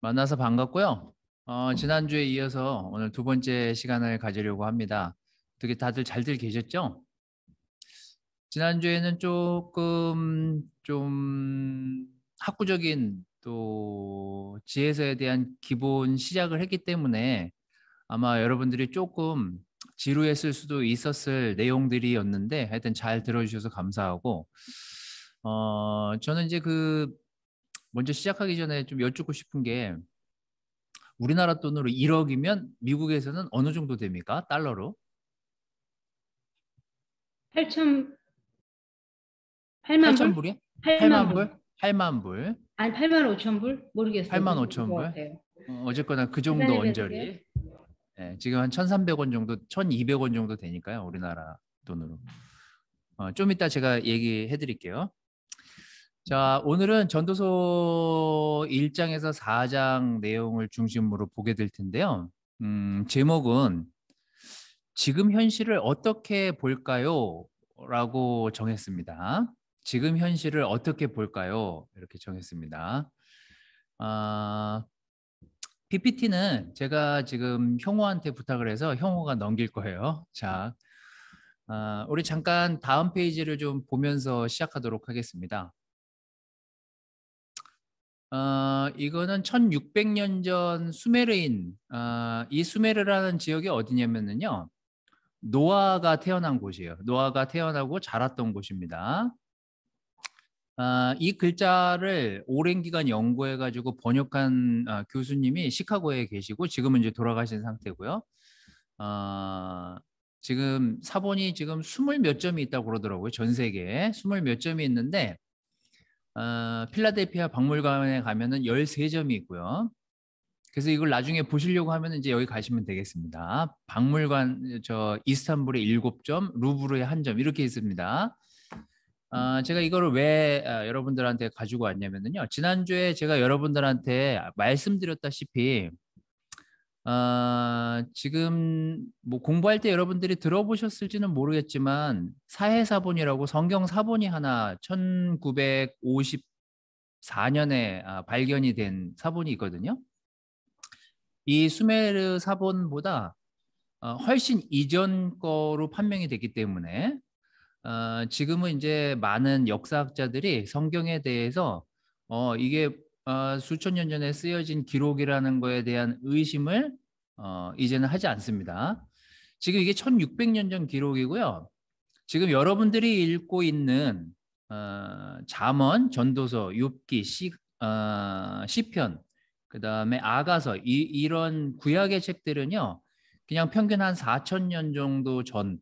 만나서 반갑고요. 지난주에 이어서 오늘 두 번째 시간을 가지려고 합니다. 어떻게 다들 잘들 계셨죠? 지난주에는 조금 좀 학구적인 또 지혜서에 대한 기본 시작을 했기 때문에 아마 여러분들이 조금 지루했을 수도 있었을 내용들이었는데 하여튼 잘 들어주셔서 감사하고 저는 이제 먼저 시작하기 전에 좀 여쭙고 싶은 게 우리나라 돈으로 1억이면 미국에서는 어느 정도 됩니까? 달러로? 8천, 8만 8천 불? 불이요? 8만 8만 불. 불? 8만 불? 아니, 8만 5천 불? 모르겠어요. 8만 그 정도인 5천 것 불? 같아요. 어쨌거나 그 정도 계산해 드릴게요. 언저리. 네, 지금 한 1,300원 정도, 1,200원 정도 되니까요. 우리나라 돈으로. 좀 이따 제가 얘기해 드릴게요. 자, 오늘은 전도서 1장에서 4장 내용을 중심으로 보게 될 텐데요. 제목은 지금 현실을 어떻게 볼까요? 라고 정했습니다. 지금 현실을 어떻게 볼까요? 이렇게 정했습니다. PPT는 제가 지금 형호한테 부탁을 해서 형호가 넘길 거예요. 자, 우리 잠깐 다음 페이지를 좀 보면서 시작하도록 하겠습니다. 이거는 1600년 전 수메르인, 이 수메르라는 지역이 어디냐면요. 노아가 태어난 곳이에요. 노아가 태어나고 자랐던 곳입니다. 이 글자를 오랜 기간 연구해가지고 번역한 교수님이 시카고에 계시고 지금은 이제 돌아가신 상태고요. 지금 사본이 지금 20 몇 점이 있다고 그러더라고요. 전 세계에 20 몇 점이 있는데 필라델피아 박물관에 가면은 13점이 있고요. 그래서 이걸 나중에 보시려고 하면 이제 여기 가시면 되겠습니다. 박물관 저 이스탄불에 7점, 루브르에 1점 이렇게 있습니다. 제가 이거를 왜 여러분들한테 가지고 왔냐면요. 지난주에 제가 여러분들한테 말씀드렸다시피 지금 뭐 공부할 때 여러분들이 들어보셨을지는 모르겠지만 사해사본이라고 성경 사본이 하나 1954년에 발견이 된 사본이 있거든요. 이 수메르 사본보다 훨씬 이전 거로 판명이 됐기 때문에 지금은 이제 많은 역사학자들이 성경에 대해서 이게 수천 년 전에 쓰여진 기록이라는 거에 대한 의심을 이제는 하지 않습니다. 지금 이게 1600년 전 기록이고요. 지금 여러분들이 읽고 있는 잠언, 전도서, 욥기, 시편, 그다음에 아가서 이런 구약의 책들은요. 그냥 평균 한 4,000년 정도 전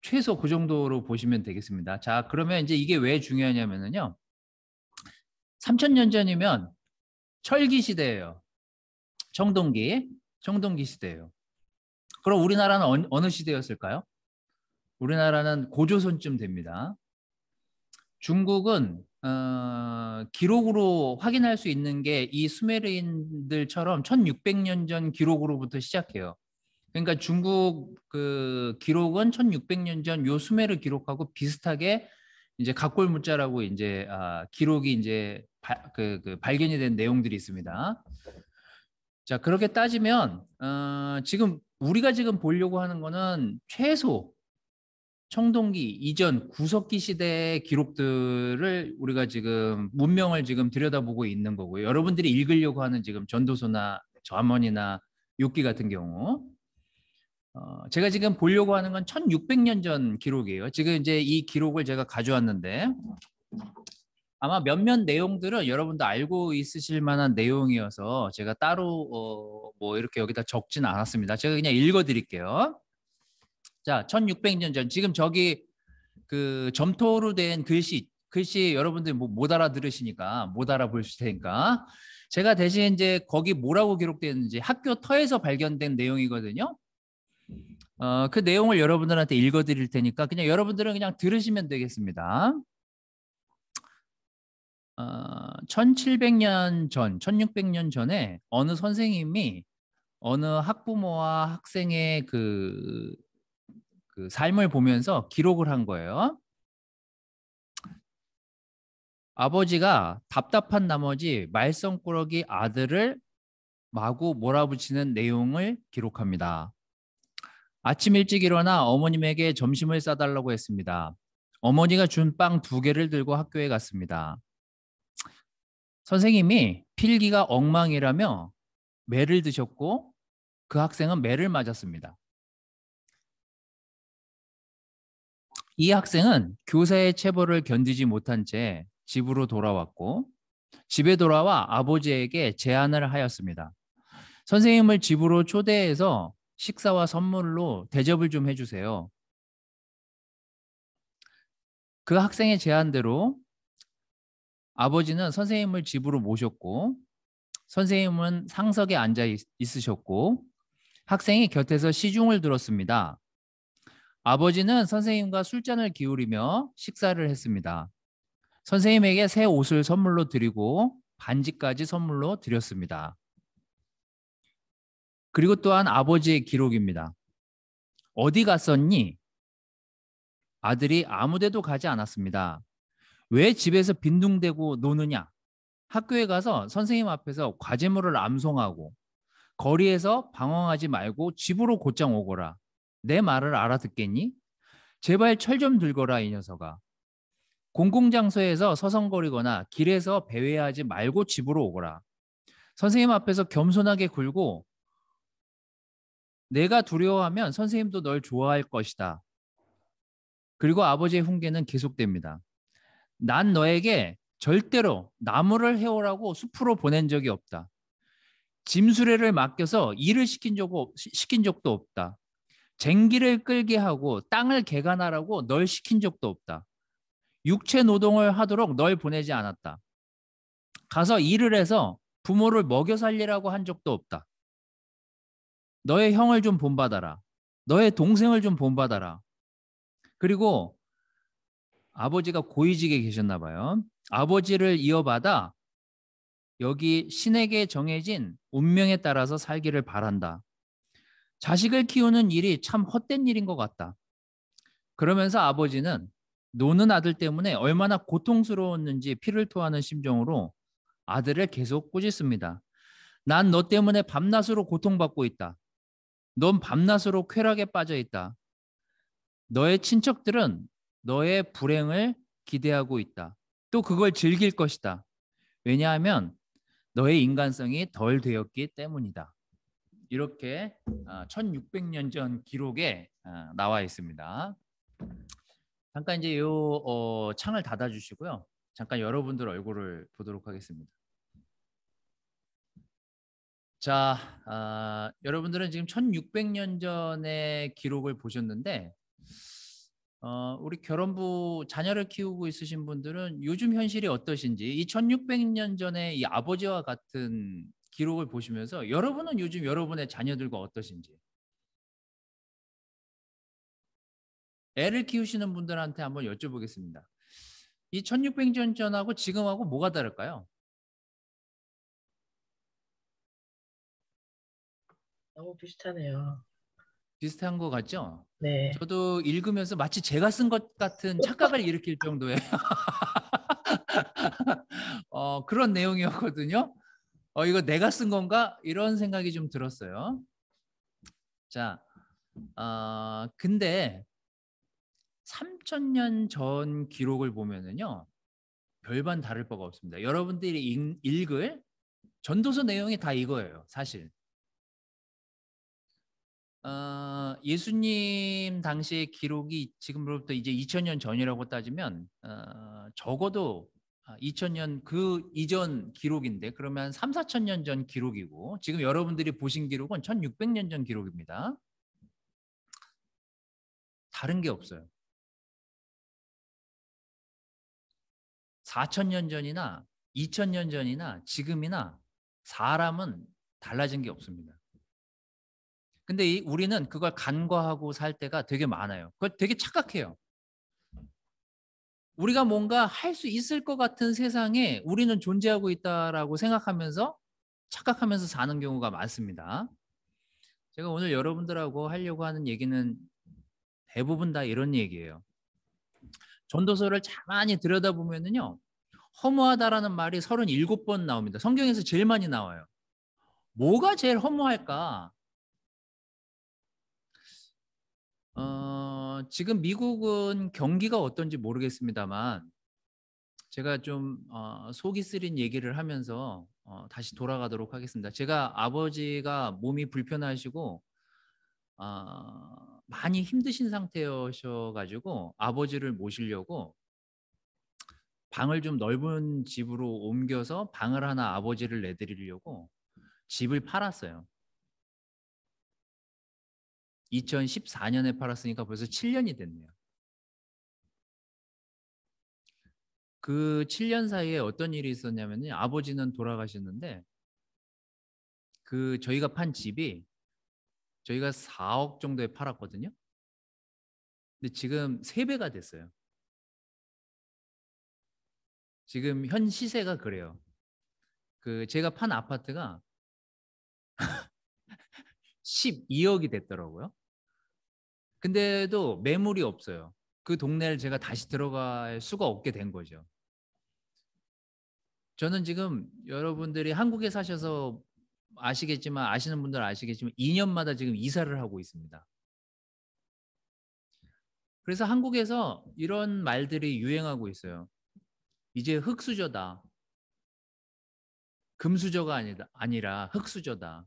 최소 그 정도로 보시면 되겠습니다. 자, 그러면 이제 이게 왜 중요하냐면요. 3,000년 전이면 철기 시대예요. 청동기 시대예요. 그럼 우리나라는 어느 시대였을까요? 우리나라는 고조선쯤 됩니다. 중국은 기록으로 확인할 수 있는 게 이 수메르인들처럼 1600년 전 기록으로부터 시작해요. 그러니까 중국 그 기록은 1600년 전 요 수메르 기록하고 비슷하게 이제 각골문자라고 이제 기록이 이제 발견이 된 내용들이 있습니다. 자, 그렇게 따지면 지금 우리가 지금 보려고 하는 거는 최소 청동기 이전 구석기 시대의 기록들을 우리가 지금 문명을 지금 들여다보고 있는 거고요. 여러분들이 읽으려고 하는 지금 전도서나 잠언이나 욥기 같은 경우 제가 지금 보려고 하는 건 1600년 전 기록이에요. 지금 이제 이 기록을 제가 가져왔는데 아마 몇몇 내용들은 여러분도 알고 있으실 만한 내용이어서 제가 따로 뭐 이렇게 여기다 적진 않았습니다. 제가 그냥 읽어 드릴게요. 자, 1600년 전 지금 저기 그 점토로 된 글씨 여러분들이 못 알아들으시니까 못 알아보실 테니까 제가 대신 이제 거기 뭐라고 기록되어 있는지 학교 터에서 발견된 내용이거든요. 그 내용을 여러분들한테 읽어 드릴 테니까 그냥 여러분들은 그냥 들으시면 되겠습니다. 1700년 전, 1600년 전에 어느 선생님이 어느 학부모와 학생의 그 삶을 보면서 기록을 한 거예요. 아버지가 답답한 나머지 말썽꾸러기 아들을 마구 몰아붙이는 내용을 기록합니다. 아침 일찍 일어나 어머님에게 점심을 싸달라고 했습니다. 어머니가 준 빵 2개를 들고 학교에 갔습니다. 선생님이 필기가 엉망이라며 매를 드셨고 그 학생은 매를 맞았습니다. 이 학생은 교사의 체벌을 견디지 못한 채 집으로 돌아왔고 집에 돌아와 아버지에게 제안을 하였습니다. 선생님을 집으로 초대해서 식사와 선물로 대접을 좀 해주세요. 그 학생의 제안대로 아버지는 선생님을 집으로 모셨고 선생님은 상석에 앉아 있으셨고 학생이 곁에서 시중을 들었습니다. 아버지는 선생님과 술잔을 기울이며 식사를 했습니다. 선생님에게 새 옷을 선물로 드리고 반지까지 선물로 드렸습니다. 그리고 또한 아버지의 기록입니다. 어디 갔었니? 아들이 아무데도 가지 않았습니다. 왜 집에서 빈둥대고 노느냐? 학교에 가서 선생님 앞에서 과제물을 암송하고 거리에서 방황하지 말고 집으로 곧장 오거라. 내 말을 알아듣겠니? 제발 철 좀 들거라 이 녀석아. 공공장소에서 서성거리거나 길에서 배회하지 말고 집으로 오거라. 선생님 앞에서 겸손하게 굴고 내가 두려워하면 선생님도 널 좋아할 것이다. 그리고 아버지의 훈계는 계속됩니다. 난 너에게 절대로 나무를 해오라고 숲으로 보낸 적이 없다. 짐수레를 맡겨서 일을 시킨 적도 없다. 쟁기를 끌게 하고 땅을 개간하라고 널 시킨 적도 없다. 육체 노동을 하도록 널 보내지 않았다. 가서 일을 해서 부모를 먹여 살리라고 한 적도 없다. 너의 형을 좀 본받아라. 너의 동생을 좀 본받아라. 그리고 아버지가 고위직에 계셨나 봐요. 아버지를 이어받아 여기 신에게 정해진 운명에 따라서 살기를 바란다. 자식을 키우는 일이 참 헛된 일인 것 같다. 그러면서 아버지는 노는 아들 때문에 얼마나 고통스러웠는지 피를 토하는 심정으로 아들을 계속 꾸짖습니다. 난 너 때문에 밤낮으로 고통받고 있다. 넌 밤낮으로 쾌락에 빠져 있다. 너의 친척들은 너의 불행을 기대하고 있다. 또 그걸 즐길 것이다. 왜냐하면 너의 인간성이 덜 되었기 때문이다. 이렇게 1600년 전 기록에 나와 있습니다. 잠깐 이제 이 창을 닫아 주시고요. 잠깐 여러분들 얼굴을 보도록 하겠습니다. 자, 여러분들은 지금 1600년 전의 기록을 보셨는데 우리 결혼부 자녀를 키우고 있으신 분들은 요즘 현실이 어떠신지 이 1600년 전에 이 아버지와 같은 기록을 보시면서 여러분은 요즘 여러분의 자녀들과 어떠신지 애를 키우시는 분들한테 한번 여쭤보겠습니다. 이 1600년 전하고 지금하고 뭐가 다를까요? 너무 비슷하네요. 비슷한 것 같죠? 네. 저도 읽으면서 마치 제가 쓴 것 같은 착각을 일으킬 정도의 그런 내용이었거든요. 이거 내가 쓴 건가? 이런 생각이 좀 들었어요. 자, 근데 3000년 전 기록을 보면은요, 별반 다를 바가 없습니다. 여러분들이 읽을 전도서 내용이 다 이거예요, 사실. 예수님 당시의 기록이 지금으로부터 이제 2000년 전이라고 따지면 적어도 2000년 그 이전 기록인데 그러면 3, 4000년 전 기록이고 지금 여러분들이 보신 기록은 1600년 전 기록입니다. 다른 게 없어요. 4000년 전이나 2000년 전이나 지금이나 사람은 달라진 게 없습니다. 근데 우리는 그걸 간과하고 살 때가 되게 많아요. 그걸 되게 착각해요. 우리가 뭔가 할 수 있을 것 같은 세상에 우리는 존재하고 있다라고 생각하면서 착각하면서 사는 경우가 많습니다. 제가 오늘 여러분들하고 하려고 하는 얘기는 대부분 다 이런 얘기예요. 전도서를 가만히 들여다보면요. 허무하다라는 말이 37번 나옵니다. 성경에서 제일 많이 나와요. 뭐가 제일 허무할까? 지금 미국은 경기가 어떤지 모르겠습니다만 제가 좀 속이 쓰린 얘기를 하면서 다시 돌아가도록 하겠습니다. 제가 아버지가 몸이 불편하시고 많이 힘드신 상태여셔가지고 아버지를 모시려고 방을 좀 넓은 집으로 옮겨서 방을 하나 아버지를 내드리려고 집을 팔았어요. 2014년에 팔았으니까 벌써 7년이 됐네요. 그 7년 사이에 어떤 일이 있었냐면요. 아버지는 돌아가셨는데 그 저희가 판 집이 저희가 4억 정도에 팔았거든요. 근데 지금 3배가 됐어요. 지금 현 시세가 그래요. 그 제가 판 아파트가 12억이 됐더라고요. 근데도 매물이 없어요. 그 동네를 제가 다시 들어갈 수가 없게 된 거죠. 저는 지금 여러분들이 한국에 사셔서 아시겠지만 아시는 분들은 아시겠지만 2년마다 지금 이사를 하고 있습니다. 그래서 한국에서 이런 말들이 유행하고 있어요. 이제 흙수저다. 금수저가 아니라 흙수저다.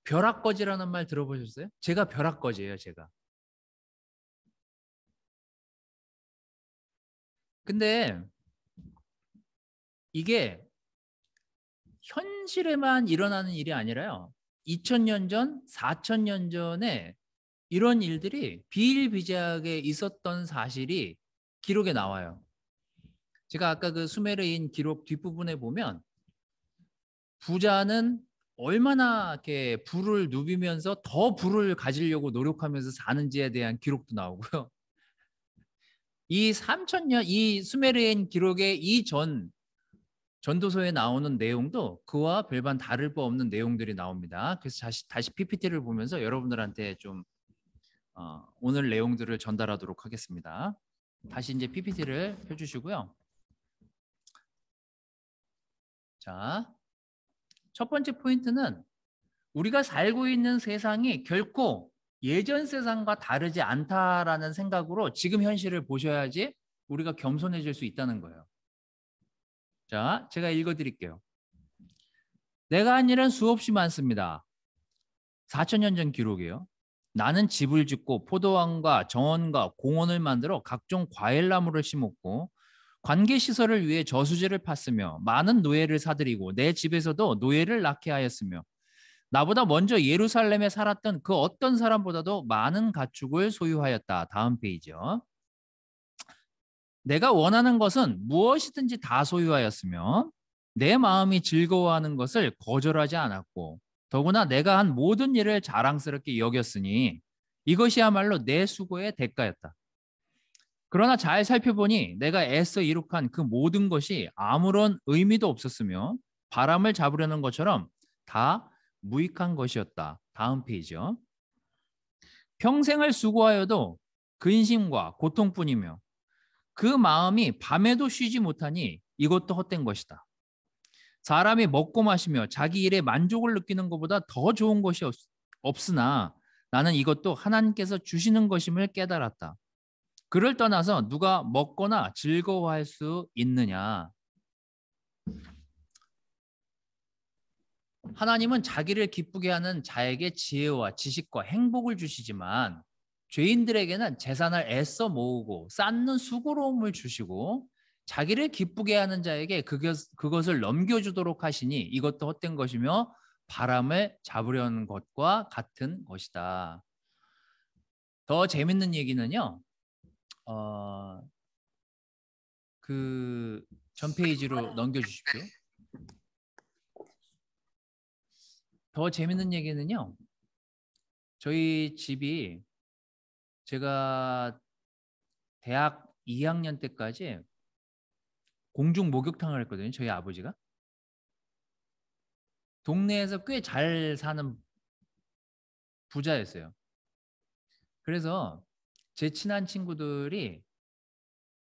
벼락거지라는 말 들어보셨어요? 제가 벼락거지예요, 제가. 근데 이게 현실에만 일어나는 일이 아니라요. 2000년 전, 4000년 전에 이런 일들이 비일비재하게 있었던 사실이 기록에 나와요. 제가 아까 그 수메르인 기록 뒷부분에 보면 부자는 얼마나 이렇게 부를 누비면서 더 부를 가지려고 노력하면서 사는지에 대한 기록도 나오고요. 이 3000년 이 수메르인 기록의 이전 전도서에 나오는 내용도 그와 별반 다를 바 없는 내용들이 나옵니다. 그래서 다시 PPT를 보면서 여러분들한테 좀 오늘 내용들을 전달하도록 하겠습니다. 다시 이제 PPT를 펴주시고요. 자, 첫 번째 포인트는 우리가 살고 있는 세상이 결코 예전 세상과 다르지 않다라는 생각으로 지금 현실을 보셔야지 우리가 겸손해질 수 있다는 거예요. 자, 제가 읽어드릴게요. 내가 한 일은 수없이 많습니다. 4000년 전 기록이에요. 나는 집을 짓고 포도원과 정원과 공원을 만들어 각종 과일나무를 심었고 관계시설을 위해 저수지를 팠으며 많은 노예를 사들이고 내 집에서도 노예를 낳게 하였으며 나보다 먼저 예루살렘에 살았던 그 어떤 사람보다도 많은 가축을 소유하였다. 다음 페이지요. 내가 원하는 것은 무엇이든지 다 소유하였으며 내 마음이 즐거워하는 것을 거절하지 않았고 더구나 내가 한 모든 일을 자랑스럽게 여겼으니 이것이야말로 내 수고의 대가였다. 그러나 잘 살펴보니 내가 애써 이룩한 그 모든 것이 아무런 의미도 없었으며 바람을 잡으려는 것처럼 다 무익한 것이었다. 다음 페이지요. 평생을 수고하여도 근심과 고통뿐이며 그 마음이 밤에도 쉬지 못하니 이것도 헛된 것이다. 사람이 먹고 마시며 자기 일에 만족을 느끼는 것보다 더 좋은 것이 없으나 나는 이것도 하나님께서 주시는 것임을 깨달았다. 그를 떠나서 누가 먹거나 즐거워할 수 있느냐? 하나님은 자기를 기쁘게 하는 자에게 지혜와 지식과 행복을 주시지만 죄인들에게는 재산을 애써 모으고 쌓는 수고로움을 주시고 자기를 기쁘게 하는 자에게 그것을 넘겨주도록 하시니 이것도 헛된 것이며 바람을 잡으려는 것과 같은 것이다. 더 재밌는 얘기는요. 그 전 페이지로 넘겨주십시오. 더 재밌는 얘기는요. 저희 집이 제가 대학 2학년 때까지 공중 목욕탕을 했거든요. 저희 아버지가. 동네에서 꽤 잘 사는 부자였어요. 그래서 제 친한 친구들이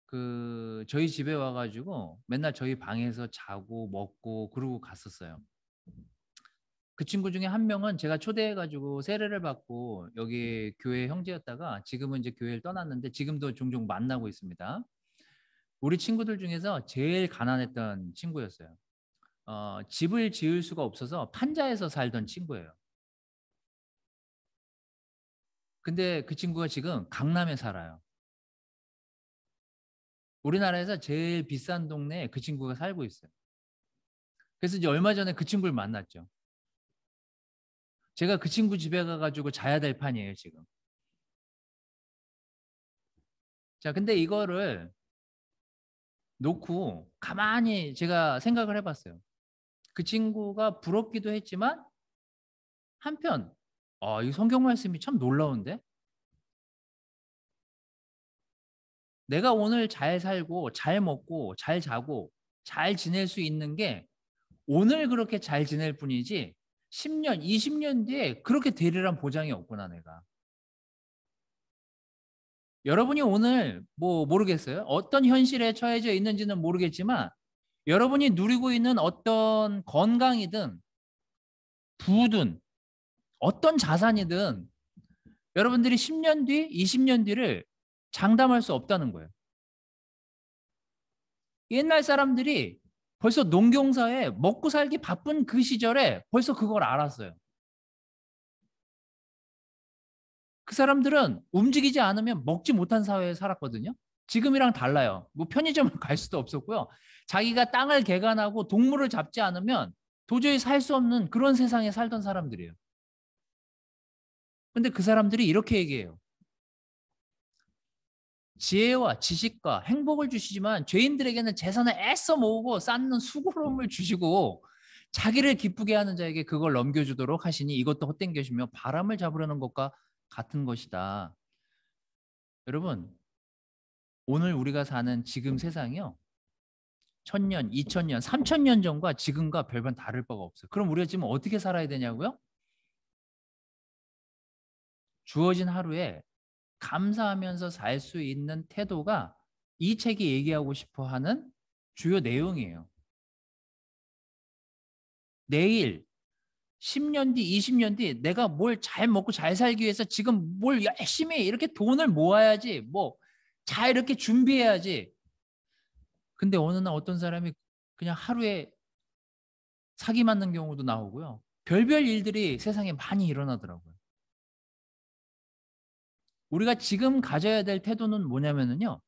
그 저희 집에 와가지고 맨날 저희 방에서 자고 먹고 그러고 갔었어요. 그 친구 중에 한 명은 제가 초대해가지고 세례를 받고 여기 교회 형제였다가 지금은 이제 교회를 떠났는데 지금도 종종 만나고 있습니다. 우리 친구들 중에서 제일 가난했던 친구였어요. 집을 지을 수가 없어서 판자에서 살던 친구예요. 근데 그 친구가 지금 강남에 살아요. 우리나라에서 제일 비싼 동네에 그 친구가 살고 있어요. 그래서 이제 얼마 전에 그 친구를 만났죠. 제가 그 친구 집에 가가지고 자야 될 판이에요, 지금. 자, 근데 이거를 놓고 가만히 제가 생각을 해봤어요. 그 친구가 부럽기도 했지만 한편, 이 성경 말씀이 참 놀라운데? 내가 오늘 잘 살고, 잘 먹고, 잘 자고, 잘 지낼 수 있는 게 오늘 그렇게 잘 지낼 뿐이지 10년, 20년 뒤에 그렇게 되리란 보장이 없구나, 내가. 여러분이 오늘 뭐 모르겠어요. 어떤 현실에 처해져 있는지는 모르겠지만 여러분이 누리고 있는 어떤 건강이든 부든 어떤 자산이든 여러분들이 10년 뒤, 20년 뒤를 장담할 수 없다는 거예요. 옛날 사람들이 벌써 농경사에 먹고 살기 바쁜 그 시절에 벌써 그걸 알았어요. 그 사람들은 움직이지 않으면 먹지 못한 사회에 살았거든요. 지금이랑 달라요. 뭐 편의점을 갈 수도 없었고요. 자기가 땅을 개간하고 동물을 잡지 않으면 도저히 살 수 없는 그런 세상에 살던 사람들이에요. 근데 그 사람들이 이렇게 얘기해요. 지혜와 지식과 행복을 주시지만 죄인들에게는 재산을 애써 모으고 쌓는 수고로움을 주시고 자기를 기쁘게 하는 자에게 그걸 넘겨주도록 하시니 이것도 헛된 것이며 바람을 잡으려는 것과 같은 것이다. 여러분, 오늘 우리가 사는 지금 세상이요. 1000년, 2000년, 3000년 전과 지금과 별반 다를 바가 없어요. 그럼 우리가 지금 어떻게 살아야 되냐고요? 주어진 하루에 감사하면서 살 수 있는 태도가 이 책이 얘기하고 싶어 하는 주요 내용이에요. 내일 10년 뒤, 20년 뒤 내가 뭘 잘 먹고 잘 살기 위해서 지금 뭘 열심히 이렇게 돈을 모아야지, 뭐 잘 이렇게 준비해야지. 근데 어느 날 어떤 사람이 그냥 하루에 사기 맞는 경우도 나오고요. 별별 일들이 세상에 많이 일어나더라고요. 우리가 지금 가져야 될 태도는 뭐냐면요.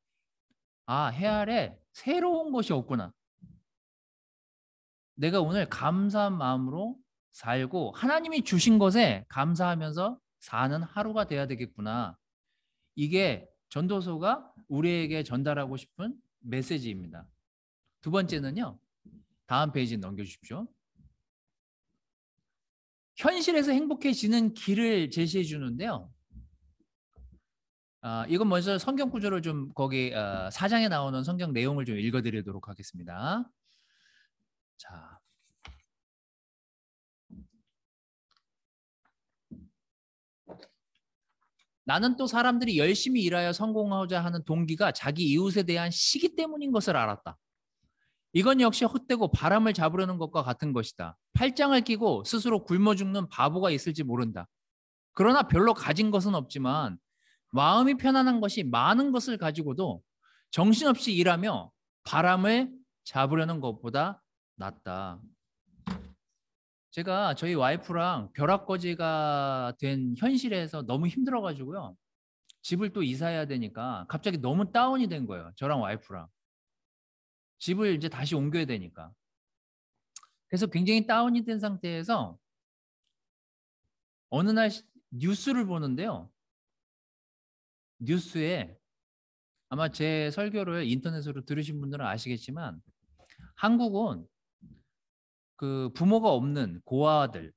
해 아래 새로운 것이 없구나. 내가 오늘 감사한 마음으로 살고 하나님이 주신 것에 감사하면서 사는 하루가 돼야 되겠구나. 이게 전도서가 우리에게 전달하고 싶은 메시지입니다. 두 번째는요. 다음 페이지 넘겨주십시오. 현실에서 행복해지는 길을 제시해 주는데요. 이건 먼저 성경 구조를 좀 거기 4장에 나오는 성경 내용을 좀 읽어드리도록 하겠습니다. 자, 나는 또 사람들이 열심히 일하여 성공하고자 하는 동기가 자기 이웃에 대한 시기 때문인 것을 알았다. 이건 역시 헛되고 바람을 잡으려는 것과 같은 것이다. 팔짱을 끼고 스스로 굶어 죽는 바보가 있을지 모른다. 그러나 별로 가진 것은 없지만 마음이 편안한 것이 많은 것을 가지고도 정신없이 일하며 바람을 잡으려는 것보다 낫다. 제가 저희 와이프랑 벼락거지가 된 현실에서 너무 힘들어가지고요. 집을 또 이사해야 되니까 갑자기 너무 다운이 된 거예요. 저랑 와이프랑. 집을 이제 다시 옮겨야 되니까. 그래서 굉장히 다운이 된 상태에서 어느 날 뉴스를 보는데요. 뉴스에 아마 제 설교를 인터넷으로 들으신 분들은 아시겠지만 한국은 그 부모가 없는 고아들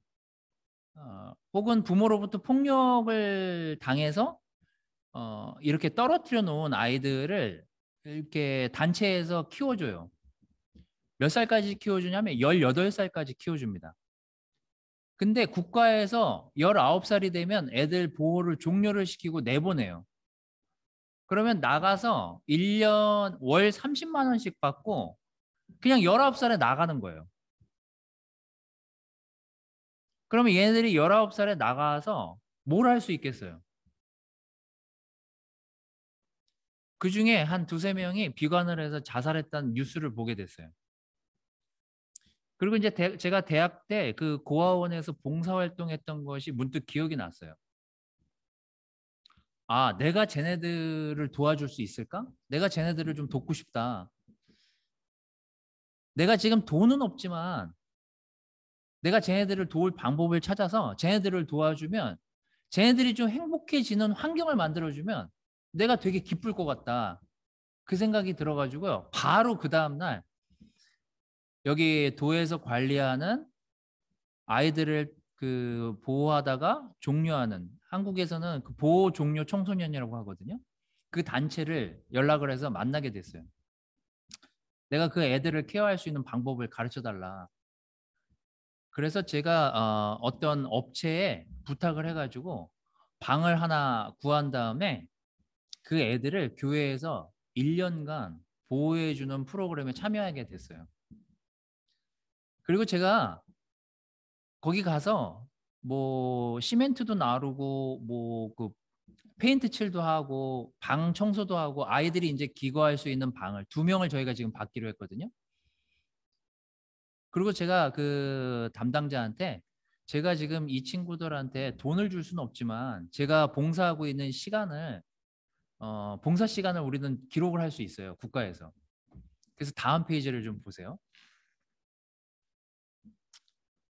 혹은 부모로부터 폭력을 당해서 이렇게 떨어뜨려 놓은 아이들을 이렇게 단체에서 키워줘요. 몇 살까지 키워주냐면 18살까지 키워줍니다. 근데 국가에서 19살이 되면 애들 보호를 종료를 시키고 내보내요. 그러면 나가서 1년 월 30만 원씩 받고 그냥 19살에 나가는 거예요. 그러면 얘네들이 19살에 나가서 뭘 할 수 있겠어요? 그중에 한 두세 명이 비관을 해서 자살했다는 뉴스를 보게 됐어요. 그리고 이제 제가 대학 때 그 고아원에서 봉사활동했던 것이 문득 기억이 났어요. 아, 내가 쟤네들을 도와줄 수 있을까? 내가 쟤네들을 좀 돕고 싶다. 내가 지금 돈은 없지만 내가 쟤네들을 도울 방법을 찾아서 쟤네들을 도와주면 쟤네들이 좀 행복해지는 환경을 만들어주면 내가 되게 기쁠 것 같다. 그 생각이 들어가지고요. 바로 그 다음날 여기 도에서 관리하는 아이들을 그 보호하다가 종료하는, 한국에서는 그 보호 종료 청소년이라고 하거든요. 그 단체를 연락을 해서 만나게 됐어요. 내가 그 애들을 케어할 수 있는 방법을 가르쳐 달라. 그래서 제가 어떤 업체에 부탁을 해가지고 방을 하나 구한 다음에 그 애들을 교회에서 1년간 보호해주는 프로그램에 참여하게 됐어요. 그리고 제가 거기 가서 뭐 시멘트도 나르고 뭐 그 페인트 칠도 하고 방 청소도 하고 아이들이 이제 기거할 수 있는 방을 2명을 저희가 지금 받기로 했거든요. 그리고 제가 그 담당자한테 제가 지금 이 친구들한테 돈을 줄 수는 없지만 제가 봉사하고 있는 시간을 봉사 시간을 우리는 기록을 할 수 있어요. 국가에서. 그래서 다음 페이지를 좀 보세요.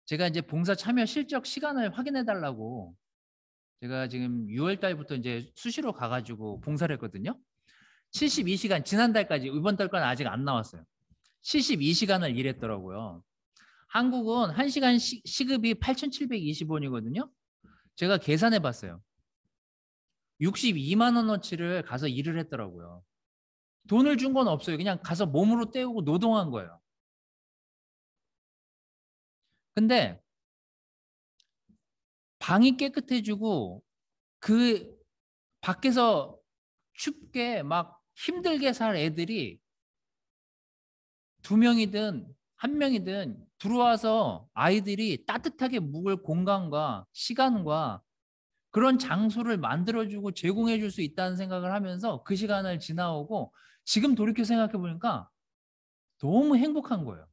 제가 이제 봉사 참여 실적 시간을 확인해 달라고 제가 지금 6월 달부터 이제 수시로 가가지고 봉사를 했거든요. 72시간 지난달까지, 이번 달 건 아직 안 나왔어요. 72시간을 일했더라고요. 한국은 1시간 시급이 8,720원이거든요. 제가 계산해 봤어요. 62만 원어치를 가서 일을 했더라고요. 돈을 준 건 없어요. 그냥 가서 몸으로 때우고 노동한 거예요. 근데 방이 깨끗해지고 그 밖에서 춥게 막 힘들게 살 애들이 2명이든 1명이든 들어와서 아이들이 따뜻하게 묵을 공간과 시간과 그런 장소를 만들어주고 제공해줄 수 있다는 생각을 하면서 그 시간을 지나오고 지금 돌이켜 생각해 보니까 너무 행복한 거예요.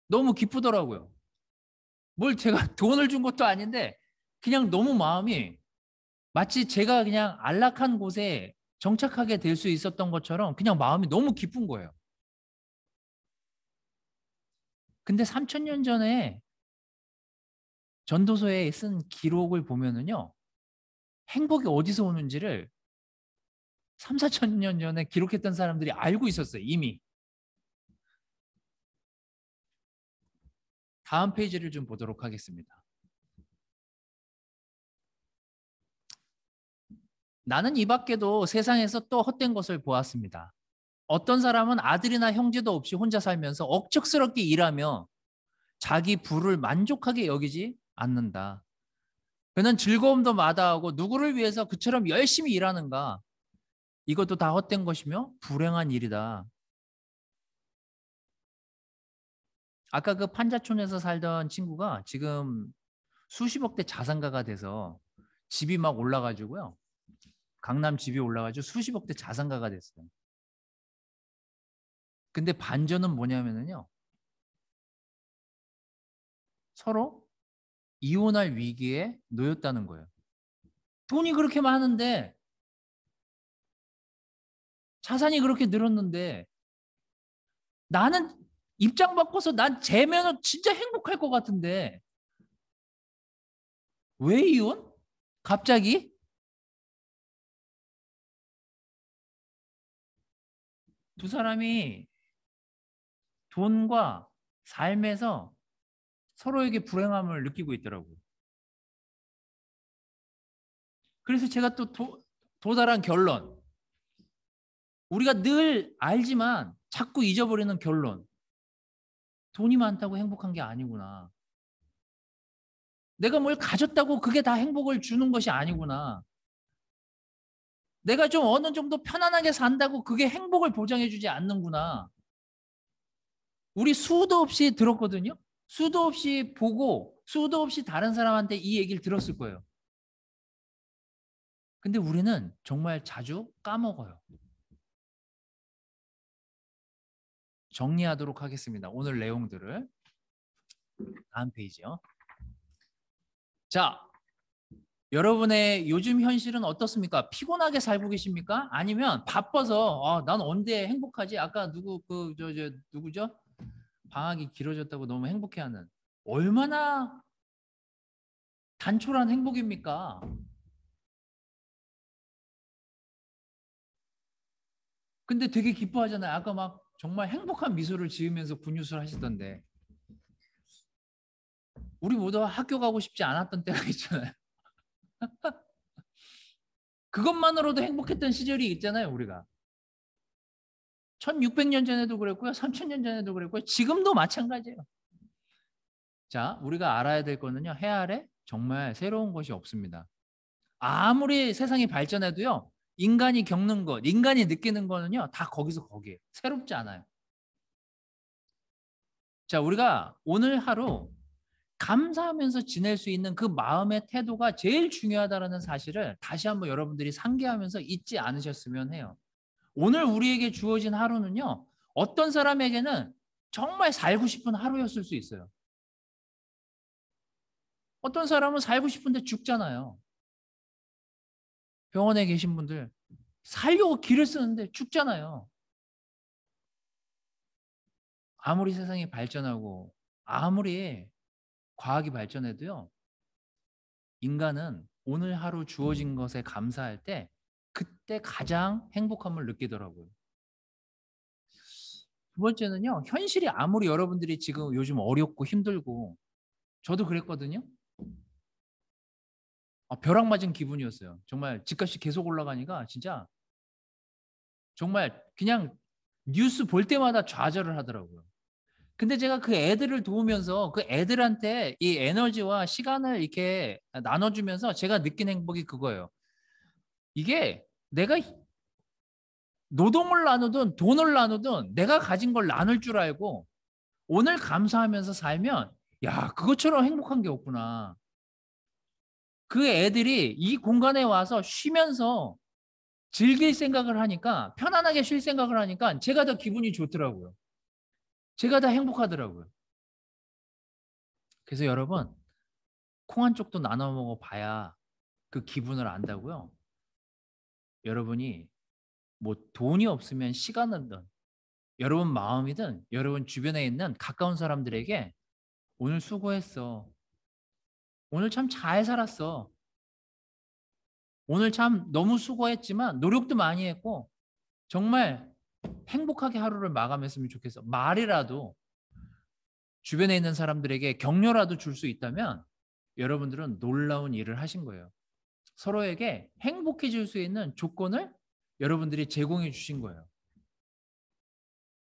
너무 기쁘더라고요. 뭘 제가 돈을 준 것도 아닌데 그냥 너무 마음이 마치 제가 그냥 안락한 곳에 정착하게 될 수 있었던 것처럼 그냥 마음이 너무 기쁜 거예요. 근데 3,000년 전에 전도서에 쓴 기록을 보면은요, 행복이 어디서 오는지를 3, 4천 년 전에 기록했던 사람들이 알고 있었어요, 이미. 다음 페이지를 좀 보도록 하겠습니다. 나는 이 밖에도 세상에서 또 헛된 것을 보았습니다. 어떤 사람은 아들이나 형제도 없이 혼자 살면서 억척스럽게 일하며 자기 부를 만족하게 여기지 않는다. 그는 즐거움도 마다하고 누구를 위해서 그처럼 열심히 일하는가? 이것도 다 헛된 것이며 불행한 일이다. 아까 그 판자촌에서 살던 친구가 지금 수십억 대 자산가가 돼서 집이 막 올라가지고요. 강남 집이 올라가지고 수십억 대 자산가가 됐어요. 근데 반전은 뭐냐면요. 서로 이혼할 위기에 놓였다는 거예요. 돈이 그렇게 많은데 자산이 그렇게 늘었는데 나는 입장 바꿔서 난 재면은 진짜 행복할 것 같은데 왜 이혼? 갑자기? 두 사람이 돈과 삶에서 서로에게 불행함을 느끼고 있더라고요. 그래서 제가 또 도달한 결론. 우리가 늘 알지만 자꾸 잊어버리는 결론. 돈이 많다고 행복한 게 아니구나. 내가 뭘 가졌다고 그게 다 행복을 주는 것이 아니구나. 내가 좀 어느 정도 편안하게 산다고 그게 행복을 보장해 주지 않는구나. 우리 수도 없이 들었거든요. 수도 없이 보고 수도 없이 다른 사람한테 이 얘기를 들었을 거예요. 근데 우리는 정말 자주 까먹어요. 정리하도록 하겠습니다. 오늘 내용들을. 다음 페이지요. 자, 여러분의 요즘 현실은 어떻습니까? 피곤하게 살고 계십니까? 아니면 바빠서 난 언제 행복하지? 아까 누구죠? 방학이 길어졌다고 너무 행복해하는. 얼마나 단촐한 행복입니까? 근데 되게 기뻐하잖아요. 아까 막 정말 행복한 미소를 지으면서 분유술 하시던데. 우리 모두 학교 가고 싶지 않았던 때가 있잖아요. 그것만으로도 행복했던 시절이 있잖아요, 우리가. 1600년 전에도 그랬고요. 3000년 전에도 그랬고요. 지금도 마찬가지예요. 자, 우리가 알아야 될 거는요. 해 아래 정말 새로운 것이 없습니다. 아무리 세상이 발전해도요. 인간이 겪는 것, 인간이 느끼는 거는요. 다 거기서 거기에요. 새롭지 않아요. 자, 우리가 오늘 하루 감사하면서 지낼 수 있는 그 마음의 태도가 제일 중요하다는 사실을 다시 한번 여러분들이 상기하면서 잊지 않으셨으면 해요. 오늘 우리에게 주어진 하루는요. 어떤 사람에게는 정말 살고 싶은 하루였을 수 있어요. 어떤 사람은 살고 싶은데 죽잖아요. 병원에 계신 분들 살려고 길을 쓰는데 죽잖아요. 아무리 세상이 발전하고 아무리 과학이 발전해도요. 인간은 오늘 하루 주어진 것에 감사할 때 그때 가장 행복함을 느끼더라고요. 두 번째는요. 현실이 아무리 여러분들이 지금 요즘 어렵고 힘들고 저도 그랬거든요. 벼락 맞은 기분이었어요. 정말 집값이 계속 올라가니까 진짜 정말 그냥 뉴스 볼 때마다 좌절을 하더라고요. 근데 제가 그 애들을 도우면서 그 애들한테 이 에너지와 시간을 이렇게 나눠주면서 제가 느낀 행복이 그거예요. 이게 내가 노동을 나누든 돈을 나누든 내가 가진 걸 나눌 줄 알고 오늘 감사하면서 살면 야, 그것처럼 행복한 게 없구나. 그 애들이 이 공간에 와서 쉬면서 즐길 생각을 하니까 편안하게 쉴 생각을 하니까 제가 더 기분이 좋더라고요. 제가 더 행복하더라고요. 그래서 여러분 콩 한 쪽도 나눠 먹어 봐야 그 기분을 안다고요. 여러분이 뭐 돈이 없으면 시간이든 여러분 마음이든 여러분 주변에 있는 가까운 사람들에게 오늘 수고했어. 오늘 참 잘 살았어. 오늘 참 너무 수고했지만 노력도 많이 했고 정말 행복하게 하루를 마감했으면 좋겠어. 말이라도 주변에 있는 사람들에게 격려라도 줄 수 있다면 여러분들은 놀라운 일을 하신 거예요. 서로에게 행복해질 수 있는 조건을 여러분들이 제공해 주신 거예요.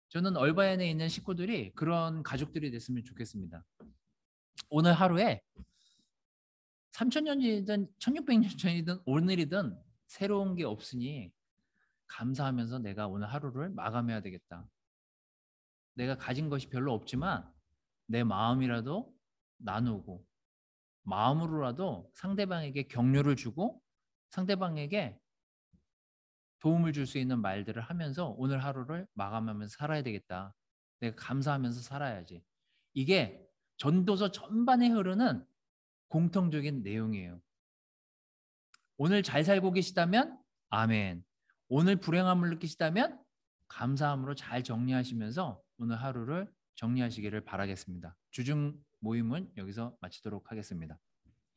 저는 얼바인에 있는 식구들이 그런 가족들이 됐으면 좋겠습니다. 오늘 하루에 3000년 전이든 1600년 전이든 오늘이든 새로운 게 없으니 감사하면서 내가 오늘 하루를 마감해야 되겠다. 내가 가진 것이 별로 없지만 내 마음이라도 나누고 마음으로라도 상대방에게 격려를 주고 상대방에게 도움을 줄 수 있는 말들을 하면서 오늘 하루를 마감하면서 살아야 되겠다. 내가 감사하면서 살아야지. 이게 전도서 전반에 흐르는 공통적인 내용이에요. 오늘 잘 살고 계시다면 아멘. 오늘 불행함을 느끼시다면 감사함으로 잘 정리하시면서 오늘 하루를 정리하시기를 바라겠습니다. 주중 모임은 여기서 마치도록 하겠습니다.